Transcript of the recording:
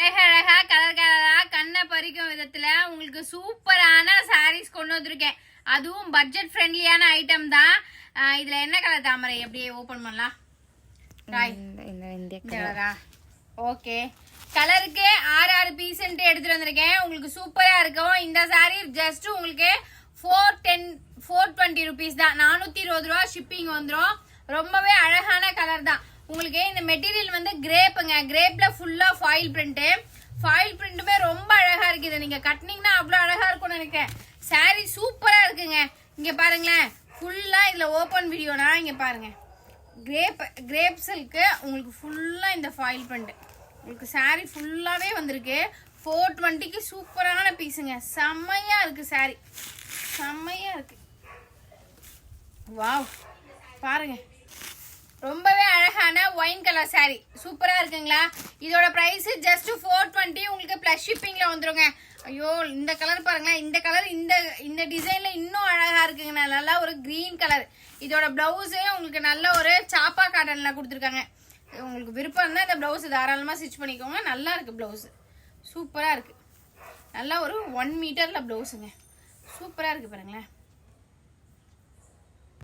அழகா கலர் கலரா கண்ணை பறிக்கும் விதத்துல உங்களுக்கு சூப்பரான சாரீஸ் கொண்டு வந்திருக்கேன். அதுவும் பட்ஜெட் ஃப்ரெண்ட்லியான ஐட்டம் தான். இதுல என்ன கலர் தாமரை அப்படியே ஓபன் பண்ணலாம். ஓகே, கலருக்கு 6 பீஸ் எடுத்துட்டு வந்திருக்கேன். உங்களுக்கு சூப்பரா இருக்கும். இந்த சாரீ ஜஸ்ட் உங்களுக்கு 420 ருபீஸ் தான். 420 ரூபா ஷிப்பிங் வந்துடும். ரொம்பவே அழகான கலர் தான். உங்களுக்கு இந்த மெட்டீரியல் வந்து கிரேப்புங்க. கிரேப்ல ஃபுல்லா ஃபாயில் பிரிண்ட்டுமே ரொம்ப அழகா இருக்கு. இதை நீங்க கட்டினீங்கன்னா அவ்வளவு அழகா இருக்கும்னு நினைக்கிறேன். சாரி சூப்பரா இருக்குங்க. இங்க பாருங்களேன், ஃபுல்லா இதுல ஓபன் வீடியோனா இங்க பாருங்க. கிரேப் சில்க்கு உங்களுக்கு ஃபுல்லா இந்த ஃபாயில் பிரிண்ட். உங்களுக்கு சாரி ஃபுல்லாவே வந்திருக்கு. 420க்கு சூப்பரான பீஸுங்க. செம்மையா இருக்கு சாரி, செம்மையா இருக்கு. வாவ், பாருங்க, ரொம்பவே அழகான ஒயின் கலர் சாரி சூப்பரா இருக்குங்களா? இதோட பிரைஸ் ஜஸ்ட் 420. உங்களுக்கு பிளஸ் ஷிப்பிங்ல வந்துருங்க. ஐயோ, இந்த கலர் பாருங்களேன். இந்த கலர் இந்த டிசைன்ல இன்னும் அழகா இருக்குங்க. நல்லா ஒரு கிரீன் கலர். இதோட பிளவுஸே உங்களுக்கு நல்ல ஒரு சாப்பா காட்டன்ல கொடுத்துருக்காங்க. உங்களுக்கு விருப்பம் இருந்தா இந்த பிளவுஸ் தாராளமா ஸ்டிச் பண்ணிக்கோங்க. நல்லா இருக்கு பிளவுஸ், சூப்பரா இருக்கு. நல்லா ஒரு 1 மீட்டர்ல பிளவுஸுங்க. சூப்பரா இருக்கு பாருங்களேன்.